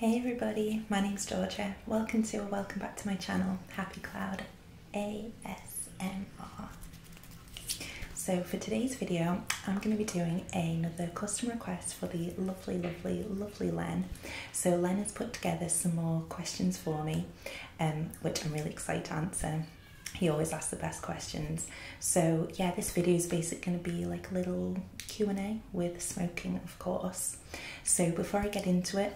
Hey everybody, my name's Georgia. Welcome back to my channel, Happy Cloud ASMR. So for today's video, I'm going to be doing another custom request for the lovely Len. So Len has put together some more questions for me, which I'm really excited to answer. He always asks the best questions. So yeah, this video is basically going to be like a little Q&A with smoking, of course. So before I get into it,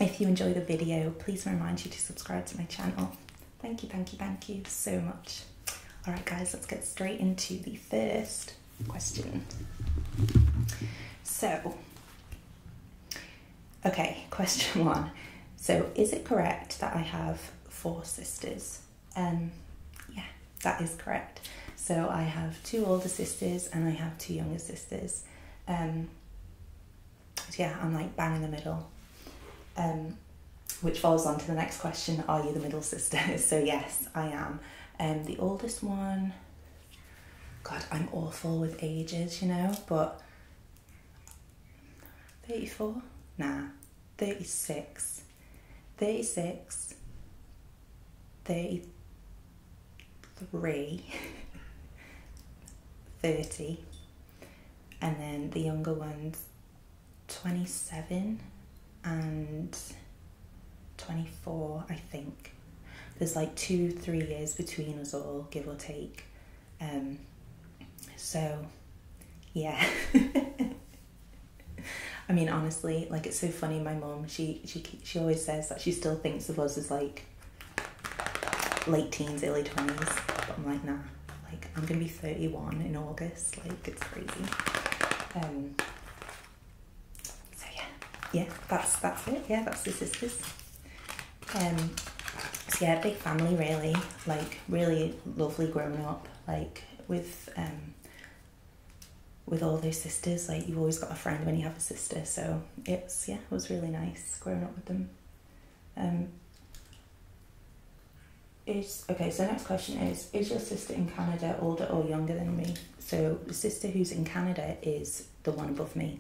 if you enjoy the video, please remind you to subscribe to my channel. Thank you so much. Alright guys, let's get straight into the first question. So, okay, question one. So, is it correct that I have 4 sisters? Yeah, that is correct. So I have 2 older sisters and I have 2 younger sisters. So yeah, I'm like bang in the middle. Which falls on to the next question, are you the middle sister? So yes, I am. The oldest one, God, I'm awful with ages, you know, but 34? Nah, 36, 33, 30, and then the younger one's 27 and 24, I think. There's like 2-3 years between us all, give or take. So yeah. I mean, honestly, like, it's so funny. My mum, she always says that she still thinks of us as like late teens, early 20s. But I'm like, nah. Like, I'm gonna be 31 in August. Like, it's crazy. So yeah, that's it. Yeah, that's the sisters. So yeah, big family really, like really lovely growing up, like with all those sisters. Like, you've always got a friend when you have a sister, so it was really nice growing up with them. Okay, so next question is your sister in Canada older or younger than me? So the sister who's in Canada is the one above me.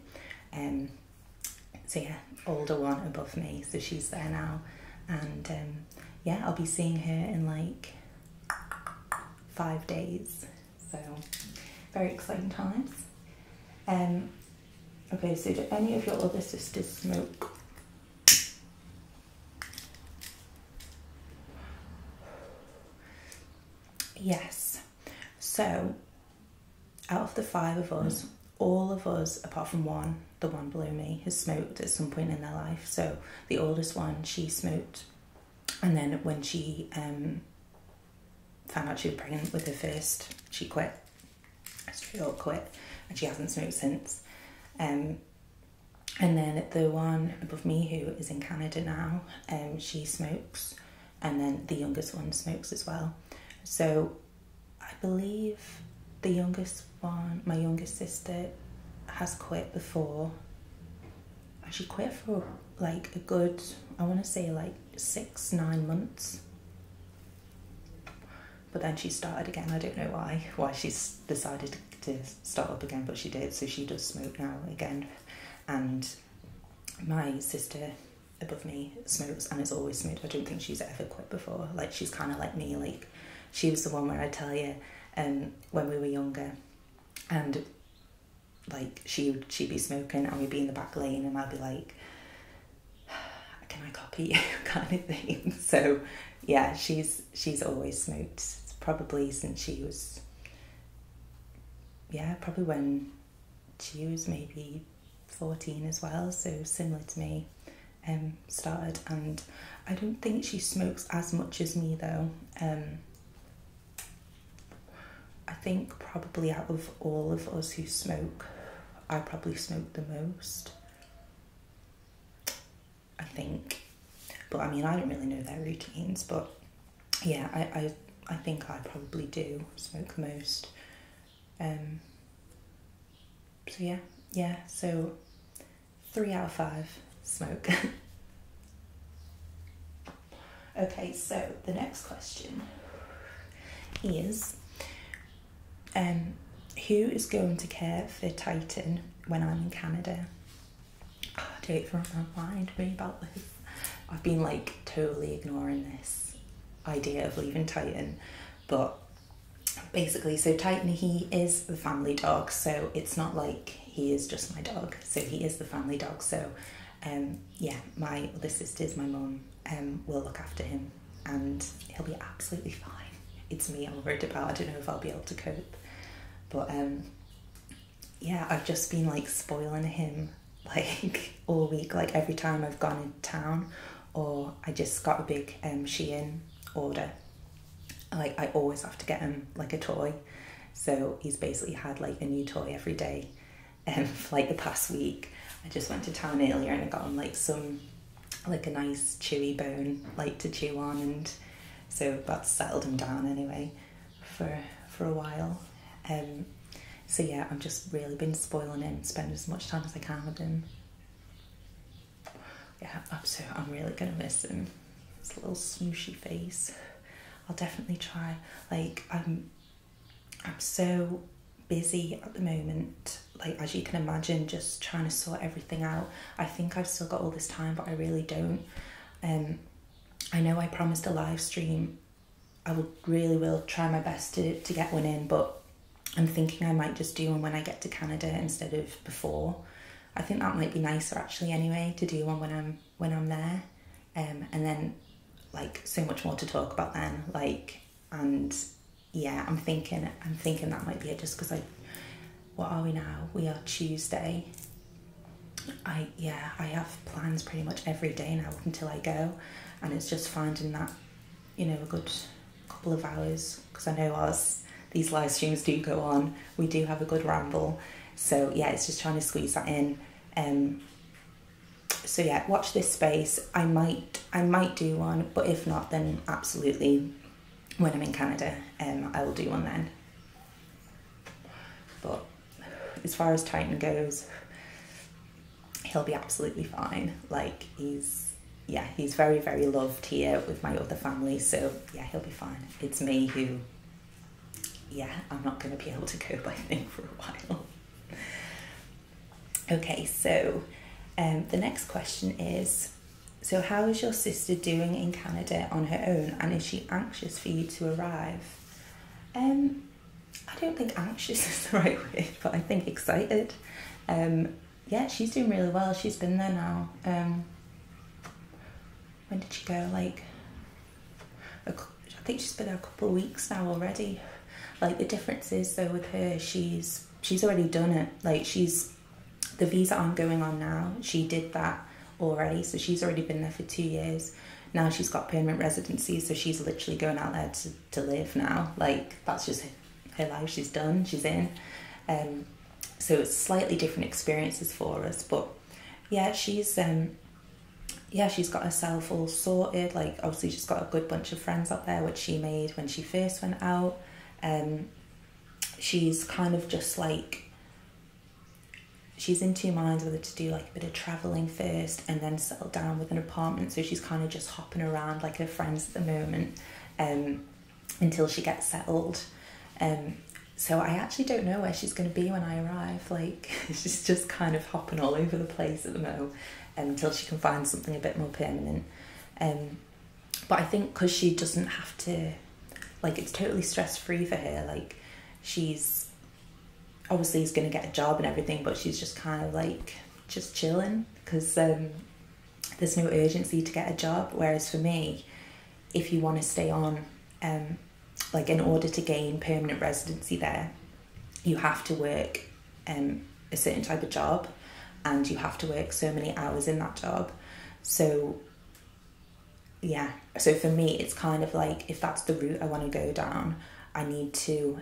So yeah, older one above me, so she's there now. And yeah, I'll be seeing her in like 5 days, so very exciting times. Okay, so do any of your other sisters smoke? Yes. So out of the 5 of us, all of us apart from one, the one below me, has smoked at some point in their life. So the oldest one, she smoked, and then when she found out she was pregnant with her first, she quit, straight up quit, and she hasn't smoked since. And then the one above me, who is in Canada now, she smokes, and then the youngest one smokes as well. So I believe the youngest one, my youngest sister, has quit before. She quit for like a good, I want to say like 6-9 months. But then she started again. I don't know why she's decided to start up again, but she did. So she does smoke now again. And my sister above me smokes and has always smoked. I don't think she's ever quit before. Like, she's kind of like me. Like, she was the one where I tell you, when we were younger, and like she'd be smoking and we'd be in the back lane and I'd be like, can I copy you, kind of thing. So yeah, she's always smoked, probably since she was, yeah, probably when she was maybe 14 as well, so similar to me, started. And I don't think she smokes as much as me though. I think probably out of all of us who smoke, I probably smoke the most, I think. But I mean, I don't really know their routines, but yeah, I think I probably do smoke the most. So yeah, so 3 out of 5 smoke. Okay, so the next question is, who is going to care for Titan when I'm in Canada? Oh, I don't even remind me about this. I've been like totally ignoring this idea of leaving Titan, but basically, so Titan, he is the family dog, so it's not like he is just my dog, so he is the family dog. So yeah, my other sisters, my mum, will look after him, and he'll be absolutely fine. It's me I'm worried about. I don't know if I'll be able to cope, but yeah, I've just been like spoiling him like all week, like every time I've gone in town, or I just got a big Shein order. Like I always have to get him like a toy, so he's basically had like a new toy every day. For like the past week, I just went to town earlier and I got him like a nice chewy bone like to chew on, and so that's settled him down anyway for a while. So yeah, I've just really been spoiling him, spending as much time as I can with him. Yeah, I'm really gonna miss him. His little smooshy face. I'll definitely try. Like I'm so busy at the moment, like as you can imagine, just trying to sort everything out. I think I've still got all this time, but I really don't. I know I promised a live stream. I will try my best to get one in, but I'm thinking I might just do one when I get to Canada instead of before. I think that might be nicer actually anyway, to do one when I'm there. And then like so much more to talk about then, like, and yeah, I'm thinking that might be it, just because what are we now? We are Tuesday. I have plans pretty much every day now up until I go, and it's just finding that, you know, a good couple of hours, because I know these live streams do go on, we do have a good ramble, so yeah, it's just trying to squeeze that in. So yeah, watch this space. I might do one, but if not, then absolutely when I'm in Canada, I will do one then. But as far as Titan goes, he'll be absolutely fine. Like he's very, very loved here with my other family, so yeah, he'll be fine. It's me who, yeah, I'm not going to be able to cope, I think, for a while. Okay, so the next question is, so how is your sister doing in Canada on her own, and is she anxious for you to arrive? I don't think anxious is the right word, but I think excited. Yeah, she's doing really well. She's been there now. When did she go? Like, I think she's been there a couple of weeks now already. Like, the difference is though with her, she's already done it. Like, the visa I'm going on now, she did that already, so she's already been there for 2 years. Now she's got permanent residency, so she's literally going out there to live now. Like, that's just her life. She's done, she's in. So it's slightly different experiences for us, but yeah, she's got herself all sorted. Like, obviously she's got a good bunch of friends up there, which she made when she first went out. She's kind of just like, she's in two minds whether to do like a bit of travelling first and then settle down with an apartment. So she's kind of just hopping around like her friends at the moment, until she gets settled. So I actually don't know where she's going to be when I arrive. Like, she's just kind of hopping all over the place at the moment, until she can find something a bit more permanent. But I think because she doesn't have to, like, it's totally stress-free for her. Like, she's obviously is going to get a job and everything, but she's just kind of like just chilling, because there's no urgency to get a job. Whereas for me, if you want to stay on, like, in order to gain permanent residency there, you have to work a certain type of job, and you have to work so many hours in that job. So yeah, so for me, it's kind of like, if that's the route I want to go down, I need to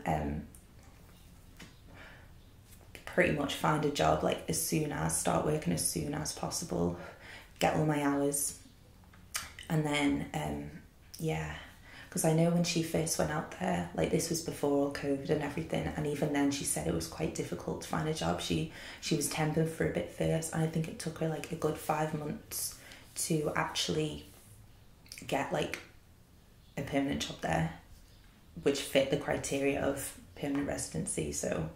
pretty much find a job like start working as soon as possible, get all my hours, and then yeah, because I know when she first went out there, like, this was before all COVID and everything, and even then she said it was quite difficult to find a job. She was temping for a bit first, and I think it took her like a good 5 months to actually get like a permanent job there, which fit the criteria of permanent residency. So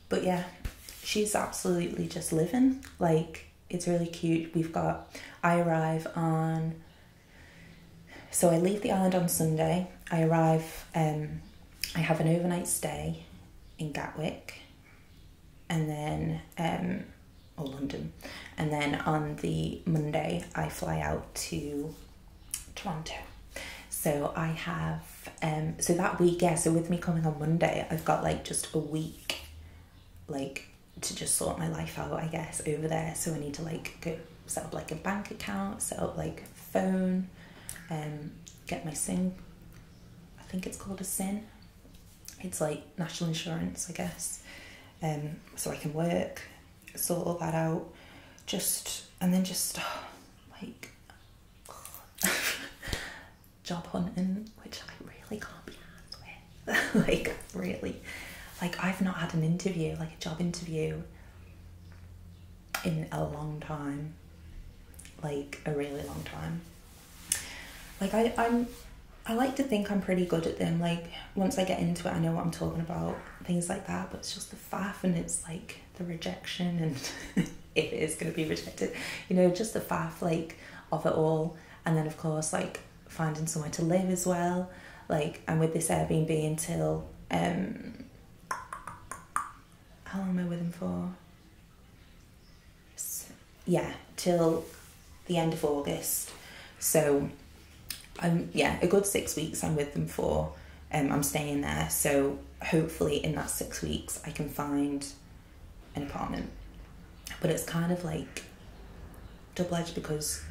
but yeah, she's absolutely just living. Like, it's really cute. I arrive on, so I leave the island on Sunday. I arrive, I have an overnight stay in Gatwick, and then, or London, and then on the Monday I fly out to Toronto. So I have, so that week, yeah, so with me coming on Monday, I've got like just a week, like, to just sort my life out, I guess, over there. So I need to like go set up like a bank account, set up like a phone, get my SIN, I think it's called a SIN. It's like national insurance, I guess. So I can work, sort all that out, and then like job hunting, which I really can't be arsed with. Like, really. Like, I've not had an interview, like a job interview, in a long time. Like, a really long time. Like, I like to think I'm pretty good at them. Like, once I get into it, I know what I'm talking about, things like that. But it's just the faff, and it's like the rejection, and if it is going to be rejected, you know, just the faff, like, of it all. And then, of course, like, finding somewhere to live as well. Like, I'm with this Airbnb until, how long am I with him for? Yeah, till the end of August. So, a good 6 weeks I'm with them for. I'm staying there. So hopefully in that 6 weeks I can find an apartment. But it's kind of like double-edged, because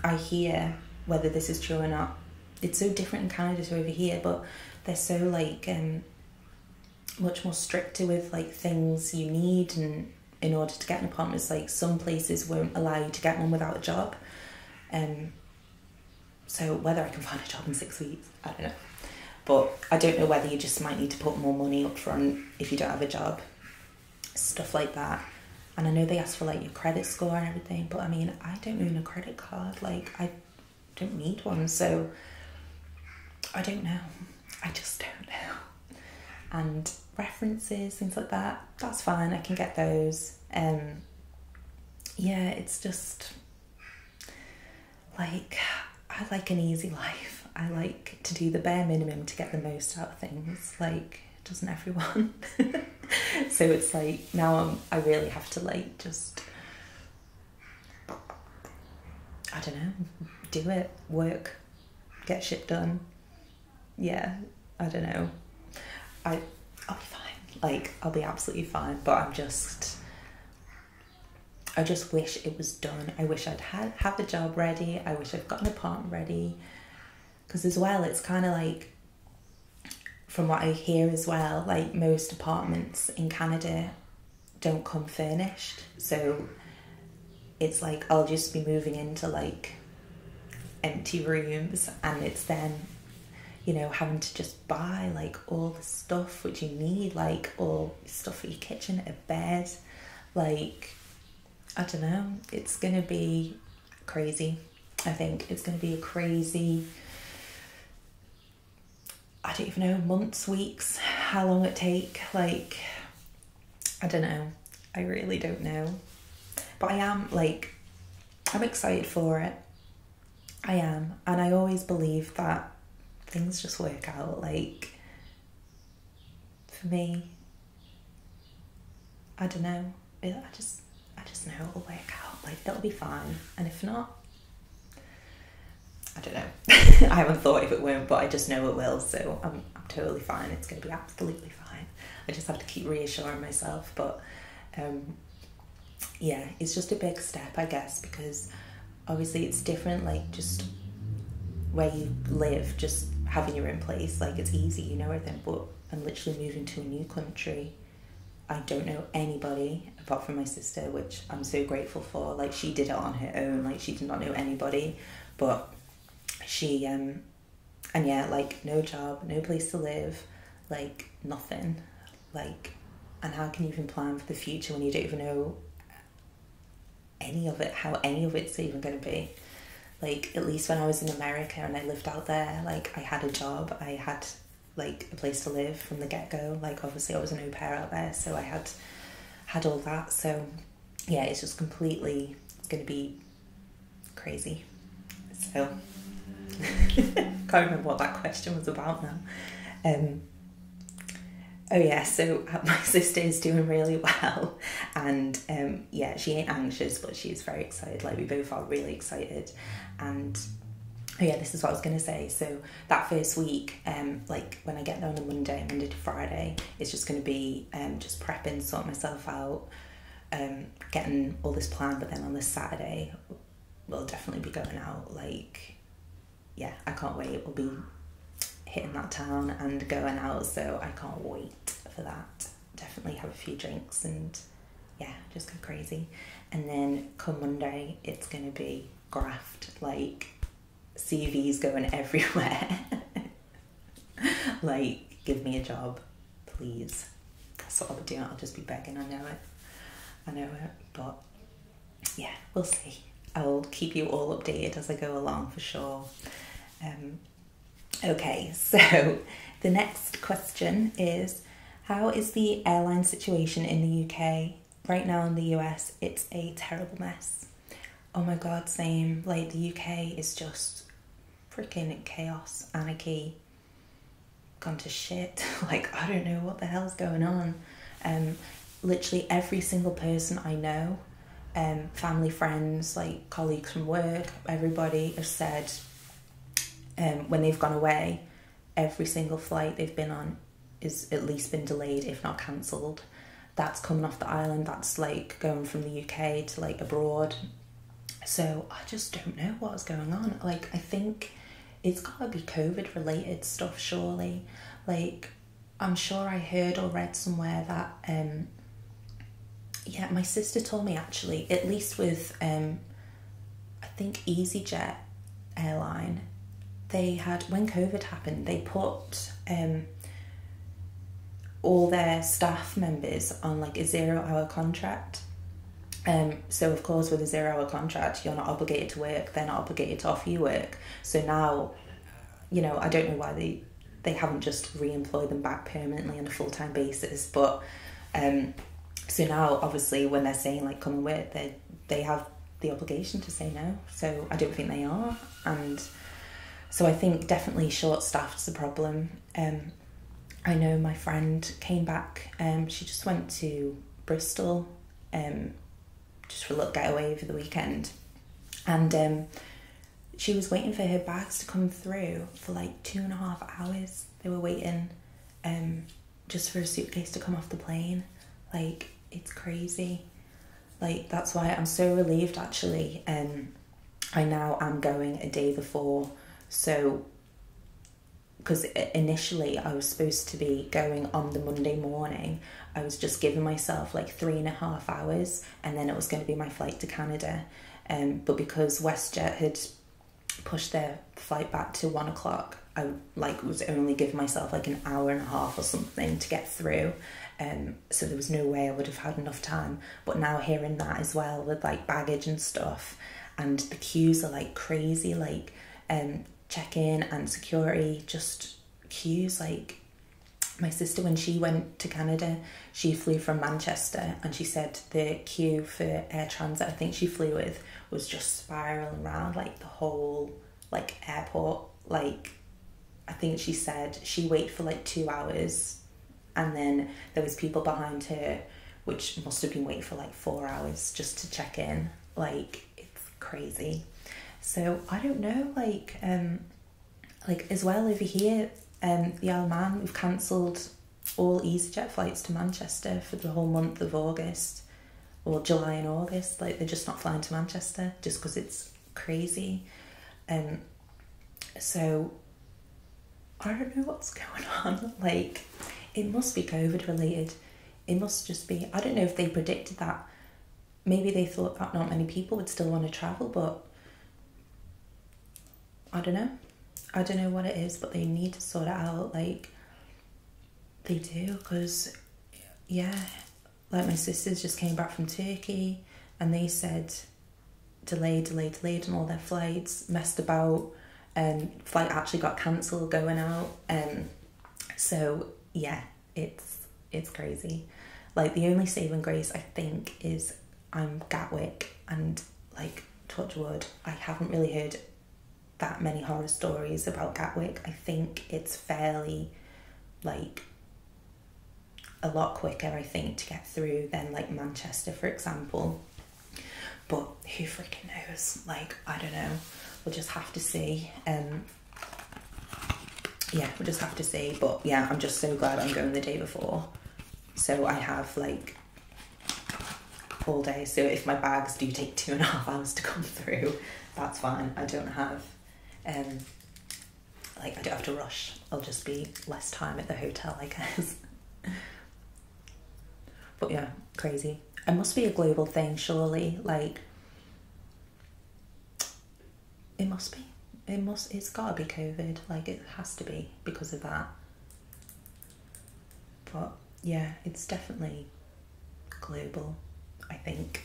I hear, whether this is true or not, it's so different in Canada to over here, but they're so like much more stricter with like things you need, and in order to get an apartment, it's like some places won't allow you to get one without a job. So whether I can find a job in 6 weeks, I don't know. But I don't know whether you just might need to put more money up front if you don't have a job, stuff like that. And I know they ask for like your credit score and everything, but I mean, I don't own a credit card. Like, I don't need one, so I don't know. I just don't know. And references, things like that, that's fine. I can get those. Yeah, it's just like, I like an easy life. I like to do the bare minimum to get the most out of things. Like, doesn't everyone? So it's like, now I really have to like just, I don't know, do it, work, get shit done. Yeah, I don't know. I'll be fine. Like, I'll be absolutely fine. But I just wish it was done. I wish I'd have a job ready. I wish I'd got an apartment ready. Because as well, it's kind of like, from what I hear as well, like most apartments in Canada don't come furnished. So it's like, I'll just be moving into like empty rooms, and it's then, you know, having to just buy like all the stuff which you need, like all stuff for your kitchen, a bed, like, I don't know, it's gonna be crazy. I think it's gonna be a crazy, I don't even know, months, weeks, how long it take, like, I don't know, I really don't know. But I am, like, I'm excited for it. I am, and I always believe that things just work out. Like, for me, I don't know, I just know it'll work out. Like, it'll be fine, and if not, I don't know. I haven't thought if it won't, but I just know it will, so I'm totally fine. It's going to be absolutely fine. I just have to keep reassuring myself. But yeah, it's just a big step, I guess, because obviously it's different, like, just where you live, just having your own place, like, it's easy, you know everything. But I'm literally moving to a new country. I don't know anybody apart from my sister, which I'm so grateful for. Like, she did it on her own, like, she did not know anybody, but she and yeah, like, no job, no place to live, like, nothing, like, and how can you even plan for the future when you don't even know any of it, how any of it's even going to be? Like, at least when I was in America and I lived out there, like, I had a job, I had like a place to live from the get-go. Like, obviously I was an au pair out there, so I had all that. So yeah, it's just completely going to be crazy. So, can't remember what that question was about now. Oh yeah, so my sister is doing really well, and yeah, she ain't anxious, but she's very excited. Like, we both are really excited. And oh yeah, this is what I was going to say. So that first week, like when I get there on a Monday to Friday, it's just going to be just prepping, sorting myself out, getting all this planned. But then on this Saturday, we'll definitely be going out. Like, yeah, I can't wait. We'll be hitting that town and going out, so I can't wait for that. Definitely have a few drinks and yeah, just go crazy. And then come Monday, it's going to be graft, like CVs going everywhere. Like, give me a job, please. That's what I'll be doing. I'll just be begging. I know it, but yeah, we'll see. I'll keep you all updated as I go along, for sure. Okay, so the next question is, how is the airline situation in the UK? Right now in the US, it's a terrible mess. Oh my God, same. Like, the UK is just freaking chaos, anarchy, gone to shit. Like, I don't know what the hell's going on. Literally every single person I know, family, friends, like colleagues from work, everybody has said, when they've gone away, every single flight they've been on is at least been delayed, if not cancelled. That's coming off the island, that's like going from the UK to like abroad. So I just don't know what's going on. Like, I think it's gotta be COVID related stuff, surely. Like, I'm sure I heard or read somewhere that yeah, my sister told me, actually, at least with I think EasyJet airline, they had, when COVID happened, they put all their staff members on like a 0-hour contract. So of course, with a 0-hour contract, you're not obligated to work, they're not obligated to offer you work. So now, you know, I don't know why they haven't just re-employed them back permanently on a full-time basis, but so now obviously when they're saying like come and work, they have the obligation to say no. So I don't think they are, and so I think definitely short-staffed is a problem. I know my friend came back, she just went to Bristol just for a little getaway over the weekend, and she was waiting for her bags to come through for like 2.5 hours. They were waiting just for a suitcase to come off the plane. Like, it's crazy. Like, that's why I'm so relieved, actually. I now am going a day before. So, because initially I was supposed to be going on the Monday morning, I was just giving myself like 3.5 hours, and then it was going to be my flight to Canada. But because WestJet had pushed their flight back to 1 o'clock, I like was only giving myself like an hour and a half or something to get through. So there was no way I would have had enough time. But now hearing that as well, with like baggage and stuff, and the queues are like crazy, like check-in and security, just queues. Like, my sister, when she went to Canada, she flew from Manchester, and she said the queue for Air Transit, I think she flew with, was just spiraling around like the whole like airport. Like, I think she said she waited for like 2 hours, and then there was people behind her which must have been waiting for like 4 hours just to check in. Like, it's crazy. So I don't know, like as well over here, the Isle of Man, we've cancelled all EasyJet flights to Manchester for the whole month of August, or July and August. Like, they're just not flying to Manchester just because it's crazy. So I don't know what's going on. Like, it must be COVID related. It must just be, I don't know if they predicted that. Maybe they thought that not many people would still want to travel, but I don't know. I don't know what it is, but they need to sort it out. Like, they do, because, yeah, like my sisters just came back from Turkey, and they said delayed on all their flights, messed about, flight actually got cancelled going out. So yeah, it's crazy. Like, the only saving grace I think is I'm Gatwick, and like, touch wood, I haven't really heard that many horror stories about Gatwick. I think it's fairly, like, a lot quicker, I think, to get through than, like, Manchester, for example. But who freaking knows? Like, I don't know. We'll just have to see. Yeah, we'll just have to see. But yeah, I'm just so glad I'm going the day before. So I have, like, all day. So if my bags do take 2.5 hours to come through, that's fine. I don't have, like, I don't have to rush. I'll just be less time at the hotel, I guess. But yeah, crazy. It must be a global thing, surely. Like, it must be. It's gotta be COVID. Like, it has to be because of that. But yeah, it's definitely global, I think.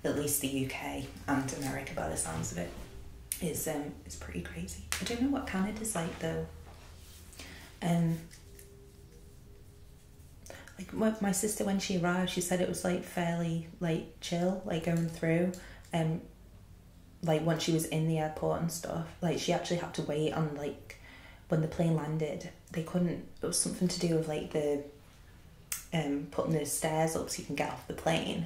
At least the UK and America, by the sounds of it, is pretty crazy. I don't know what Canada's like though. Like my sister, when she arrived, she said it was like fairly, like, chill, like, going through. Like, once she was in the airport and stuff, like, she actually had to wait on, like, when the plane landed, they couldn't, it was something to do with, like, the putting the stairs up so you can get off the plane,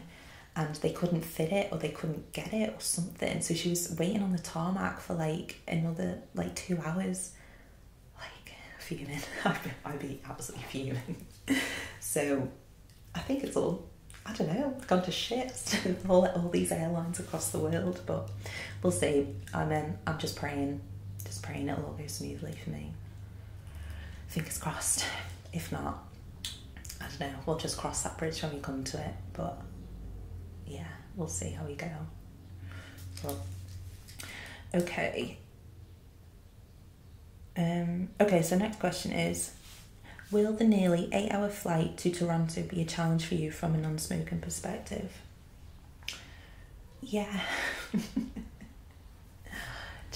and they couldn't fit it, or they couldn't get it, or something. So she was waiting on the tarmac for, like, another, like, 2 hours. Like, fuming. I'd be absolutely fuming. So I think it's all, I don't know, gone to shit. all these airlines across the world, but we'll see. I'm just praying it'll all go smoothly for me. Fingers crossed. If not, I don't know, we'll just cross that bridge when we come to it. But yeah, we'll see how we go. Well, okay. Okay, so next question is, will the nearly 8-hour flight to Toronto be a challenge for you from a non-smoking perspective? Yeah. Do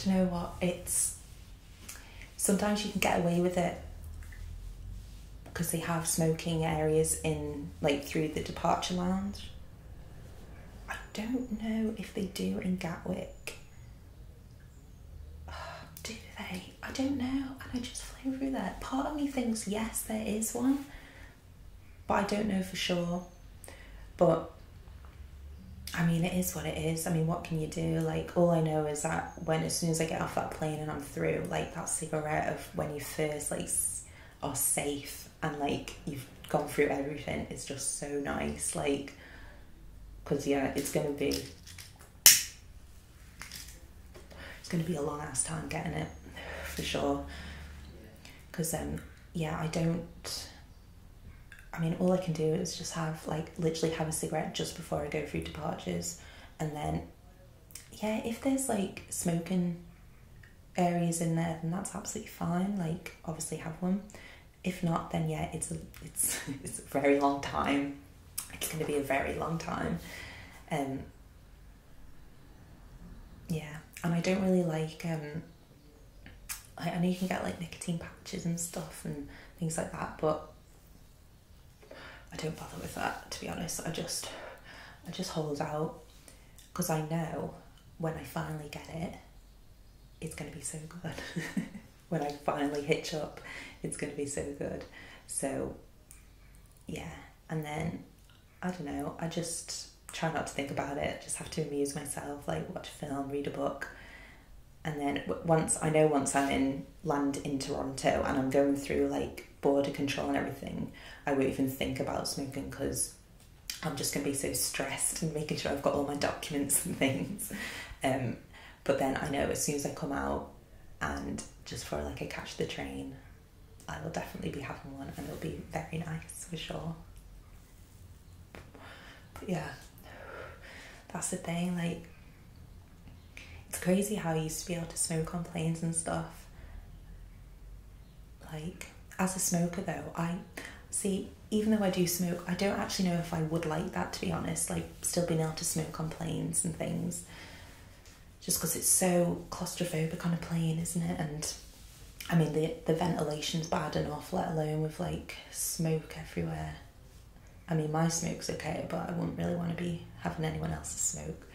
you know what? Sometimes you can get away with it because they have smoking areas in, like, through the departure lounge. I don't know if they do in Gatwick. Do they? I don't know. And I just flew through there. Part of me thinks yes, there is one, but I don't know for sure. But I mean, it is what it is. I mean, what can you do? Like, all I know is that as soon as I get off that plane and I'm through, like, that cigarette of when you first, like, are safe and, like, you've gone through everything, it's just so nice. Like, because yeah, it's gonna be a long ass time getting it, for sure. Because yeah, I mean, all I can do is just have, like, literally have a cigarette just before I go through departures. And then, yeah, if there's, like, smoking areas in there, then that's absolutely fine. Like, obviously have one. If not, then yeah, it's a very long time. It's going to be a very long time. Yeah, and I don't really like, I know you can get, like, nicotine patches and stuff and things like that, but I don't bother with that, to be honest. I just hold out, because I know when I finally get it, it's going to be so good. When I finally hitch up, it's going to be so good. So yeah, and then I don't know, I just try not to think about it, just have to amuse myself, like watch a film, read a book. And then once I'm land in Toronto and I'm going through, like, border control and everything, I won't even think about smoking, because I'm just going to be so stressed and making sure I've got all my documents and things. But then I know as soon as I come out and just for, like, a catch the train, I will definitely be having one, and it'll be very nice for sure. But yeah, that's the thing, like, it's crazy how I used to be able to smoke on planes and stuff. Like, as a smoker though, even though I do smoke, I don't actually know if I would like that, to be honest, like, still being able to smoke on planes and things. Just because it's so claustrophobic on a plane, isn't it? And I mean, the ventilation's bad enough, let alone with, like, smoke everywhere. I mean, my smoke's okay, but I wouldn't really want to be having anyone else's smoke.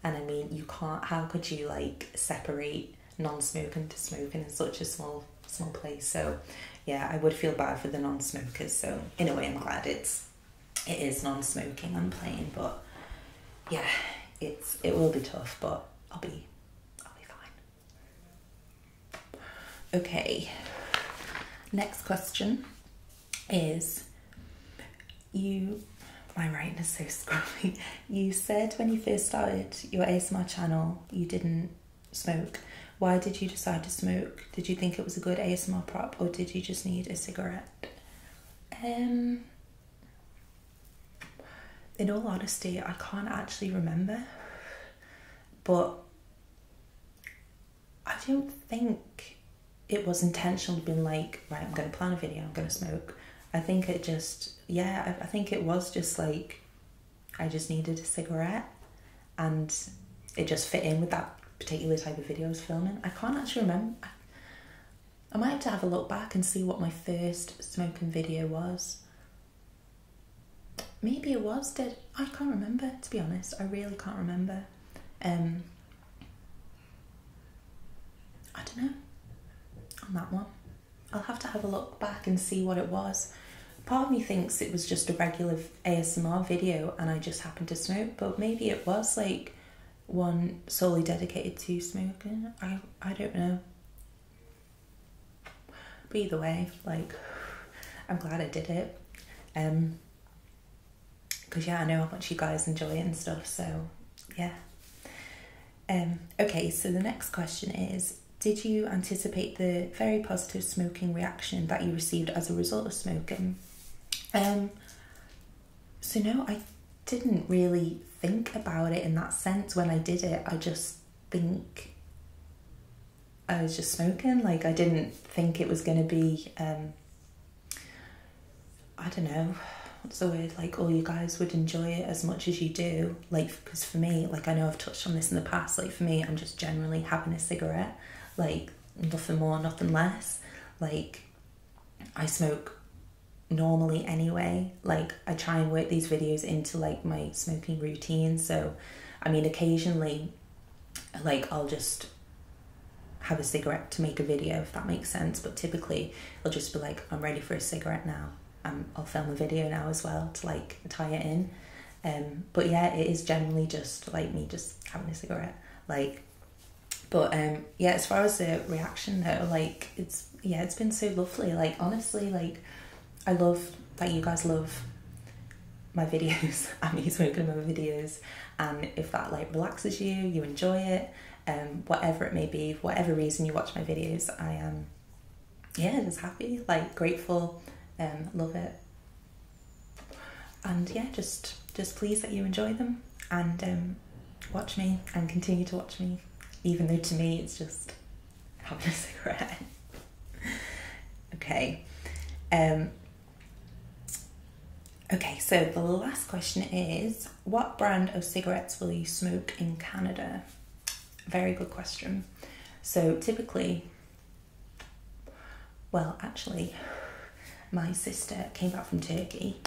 And I mean, you can't, how could you like separate non-smoking to smoking in such a small place? So yeah, I would feel bad for the non-smokers. So in a way, I'm glad it is non-smoking I'm playing, but yeah, it will be tough, but I'll be fine. Okay, next question is, my writing is so scruffy. You said when you first started your ASMR channel you didn't smoke. Why did you decide to smoke? Did you think it was a good ASMR prop, or did you just need a cigarette? In all honesty, I can't actually remember, but I don't think it was intentional being like, right, I'm going to plan a video, I'm going to smoke. I think it just, yeah, I think it was just like, I just needed a cigarette and it just fit in with that particular type of video I was filming. I can't actually remember. I might have to have a look back and see what my first smoking video was. Maybe it was, I can't remember, to be honest. I really can't remember. I don't know on that one. I'll have to have a look back and see what it was. Part of me thinks it was just a regular ASMR video and I just happened to smoke, but maybe it was like one solely dedicated to smoking. I don't know. But either way, like, I'm glad I did it. Because yeah, I know how much you guys enjoy it and stuff, so yeah. Okay, so the next question is, did you anticipate the very positive smoking reaction that you received as a result of smoking? So no, I didn't really think about it in that sense when I did it. I just think I was just smoking. Like, I didn't think it was going to be, I don't know, what's the word, like, all you guys would enjoy it as much as you do. Like, because for me, like, I know I've touched on this in the past, like, for me, I'm just generally having a cigarette, like, nothing more, nothing less. Like, I smoke normally anyway. Like, I try and work these videos into like my smoking routine. So I mean, occasionally, like, I'll just have a cigarette to make a video, if that makes sense, but typically I'll just be like, I'm ready for a cigarette now, I'll film a video now as well to like tie it in. But yeah, it is generally just like me just having a cigarette, like. But yeah, as far as the reaction though, like, it's been so lovely. Like, honestly, like, I love that you guys love my videos and me smoking my videos, and if that like relaxes you, you enjoy it, whatever it may be, for whatever reason you watch my videos, I am just happy, like, grateful, love it, and yeah, just pleased that you enjoy them and watch me and continue to watch me, even though to me it's just having a cigarette. Okay. Okay, so the last question is, what brand of cigarettes will you smoke in Canada? Very good question. So typically, well, actually, my sister came back from Turkey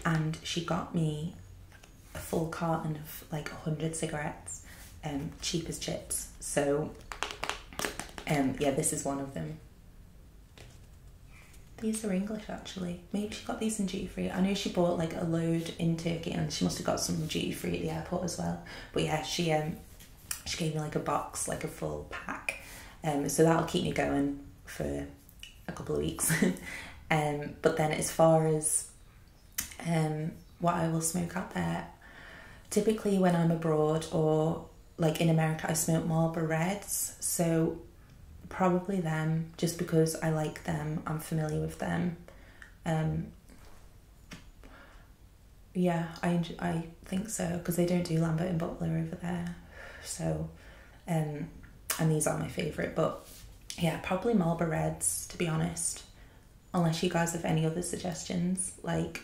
and she got me a full carton of like 100 cigarettes, cheap as chips. So yeah, this is one of them. These are English, actually. Maybe she got these in duty free. I know she bought like a load in Turkey and she must have got some duty free at the airport as well. But yeah, she gave me like a box, like a full pack. So that'll keep me going for a couple of weeks. But then as far as what I will smoke out there, typically when I'm abroad or like in America, I smoke Marlboro Reds. So probably them, just because I like them, I'm familiar with them. Yeah, I think so, because they don't do Lambert and Butler over there. So, and these are my favourite, but yeah, probably Marlboro Reds, to be honest, unless you guys have any other suggestions, like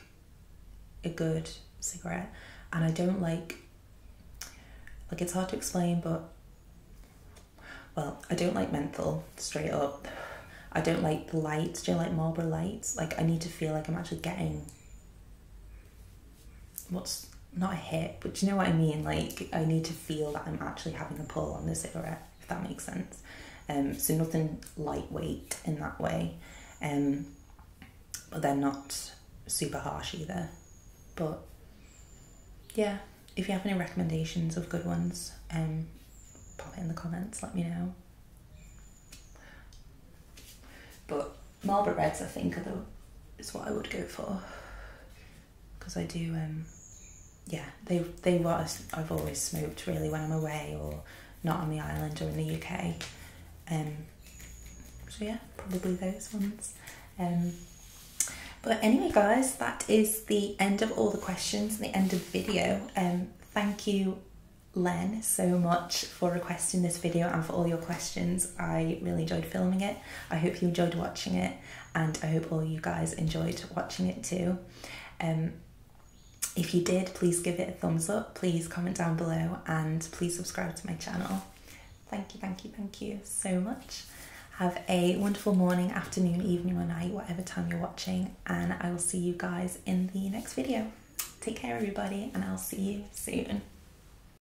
a good cigarette. And I don't like, it's hard to explain, but well, I don't like menthol, straight up. I don't like the lights. Do you like Marlboro lights? Like, I need to feel like I'm actually getting... What's not a hit, but you know what I mean? Like, I need to feel that I'm actually having a pull on the cigarette, if that makes sense. So nothing lightweight in that way. But they're not super harsh either. But yeah, if you have any recommendations of good ones, pop it in the comments, let me know. But Marlboro Reds, I think, is what I would go for. Because I do, yeah, they what I've always smoked really when I'm away or not on the island or in the UK. So yeah, probably those ones. But anyway, guys, that is the end of all the questions and the end of the video. Thank you, Len, so much for requesting this video and for all your questions. I really enjoyed filming it. I hope you enjoyed watching it, and I hope all you guys enjoyed watching it too. If you did, please give it a thumbs up, please comment down below, and please subscribe to my channel. Thank you so much. Have a wonderful morning, afternoon, evening or night, whatever time you're watching, and I will see you guys in the next video. Take care everybody, and I'll see you soon.